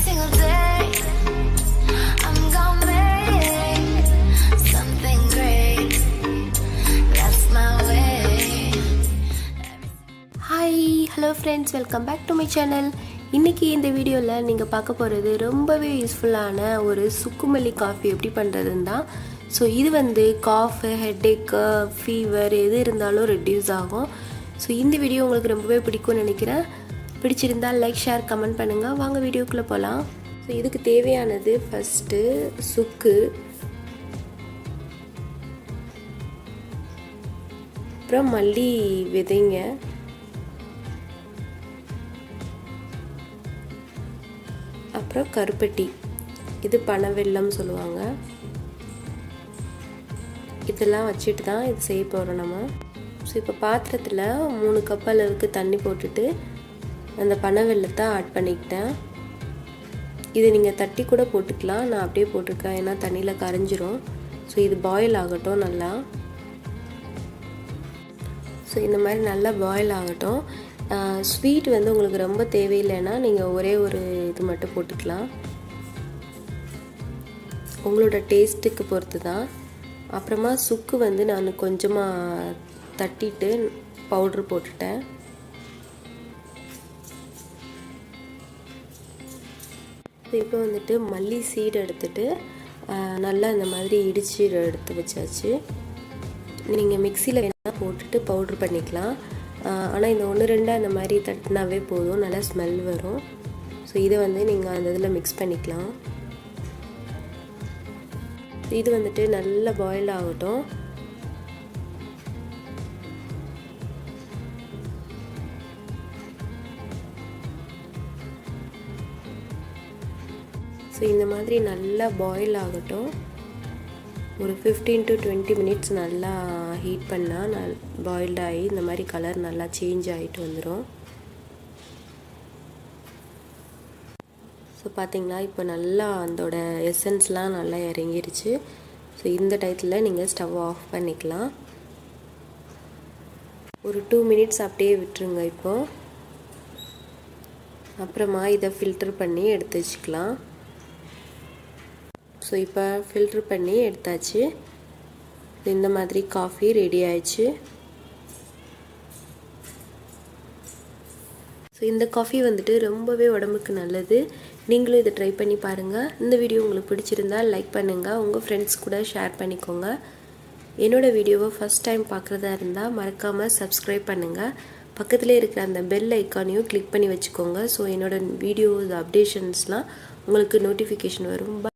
single day I'm gonna make something great. That's my way. Hi, hello friends, welcome back to my channel. இன்னைக்கு இந்த வீடியோவில் நீங்கள் பார்க்க போகிறது ரொம்பவே யூஸ்ஃபுல்லான ஒரு சுக்கு மல்லி காஃபி எப்படி பண்ணுறதுன்னு தான். ஸோ இது வந்து காஃபு, ஹெட்டேக்கு, ஃபீவர் எது இருந்தாலும் ரெடியூஸ் ஆகும். ஸோ இந்த வீடியோ உங்களுக்கு ரொம்பவே பிடிக்கும்னு நினைக்கிறேன். பிடிச்சிருந்தால் லைக், ஷேர், கமெண்ட் பண்ணுங்கள். வாங்க வீடியோக்குள்ளே போகலாம். ஸோ இதுக்கு தேவையானது ஃபஸ்ட்டு சுக்கு, அப்புறம் மல்லி விதைங்க, அப்புறம் கருப்பட்டி, இது பனவெல்லம் சொல்லுவாங்க. இதெல்லாம் வச்சுட்டு தான் இது செய்ய போகிறோம் நம்ம. ஸோ இப்போ பாத்திரத்தில் 3 கப் அளவுக்கு தண்ணி போட்டுட்டு அந்த பனவெல்லத்தை ஆட் பண்ணிக்கிட்டேன். இது நீங்கள் தட்டி கூட போட்டுக்கலாம், நான் அப்படியே போட்டிருக்கேன் ஏன்னா தண்ணியில் கரைஞ்சிரும். ஸோ இது பாயில் ஆகட்டும் நல்லா. ஸோ இந்த மாதிரி நல்லா பாயில் ஆகட்டும். ஸ்வீட் வந்து உங்களுக்கு ரொம்ப தேவையில்லைன்னா நீங்கள் ஒரே ஒரு இது மட்டும் போட்டுக்கலாம், உங்களோட டேஸ்ட்டுக்கு பொறுத்து தான். அப்புறமா சுக்கு வந்து நான் கொஞ்சமாக தட்டிட்டு பவுட்ரு போட்டுட்டேன். இப்போ வந்துட்டு மல்லி சீடு எடுத்துட்டு நல்லா இந்த மாதிரி இடிச்சு எடுத்து வச்சாச்சு. நீங்கள் மிக்சியில் வேணால் போட்டுட்டு பவுட்ரு பண்ணிக்கலாம். ஆனால் இந்த 1-2 அந்த மாதிரி தட்டினாவே போதும், நல்லா ஸ்மெல் வரும். ஸோ இதை வந்து நீங்கள் அந்த இதில் மிக்ஸ் பண்ணிக்கலாம். இது வந்துட்டு நல்லா பாயில் ஆகட்டும். ஸோ இந்த மாதிரி நல்லா பாயில் ஆகட்டும். ஒரு 15 to 20 மினிட்ஸ் நல்லா ஹீட் பண்ணால் பாயில்ட் ஆகி இந்த மாதிரி கலர் நல்லா சேஞ்ச் ஆகிட்டு வந்துடும். ஸோ பார்த்திங்களா, இப்போ நல்லா அதோட எசன்ஸ்லாம் நல்லா இறங்கிருச்சு. ஸோ இந்த டயத்தில் நீங்கள் ஸ்டவ் ஆஃப் பண்ணிக்கலாம். ஒரு 2 மினிட்ஸ் அப்படியே விட்டுருங்க. இப்போது அப்புறமா இதை ஃபில்டர் பண்ணி எடுத்து வச்சுக்கலாம். ஸோ இப்போ ஃபில்ட்ரு பண்ணி எடுத்தாச்சு. இந்த மாதிரி காஃபி ரெடி ஆயிடுச்சு. ஸோ இந்த காஃபி வந்துட்டு ரொம்பவே உடம்புக்கு நல்லது. நீங்களும் இதை ட்ரை பண்ணி பாருங்கள். இந்த வீடியோ உங்களுக்கு பிடிச்சிருந்தால் லைக் பண்ணுங்கள், உங்கள் ஃப்ரெண்ட்ஸ் கூட ஷேர் பண்ணிக்கோங்க. என்னோடய வீடியோவை ஃபஸ்ட் டைம் பார்க்குறதா இருந்தால் மறக்காமல் சப்ஸ்கிரைப் பண்ணுங்கள். பக்கத்தில் இருக்கிற அந்த பெல் ஐக்கானையும் கிளிக் பண்ணி வச்சுக்கோங்க. ஸோ என்னோடய வீடியோஸ் அப்டேஷன்ஸ்லாம் உங்களுக்கு நோட்டிஃபிகேஷன் வரும்.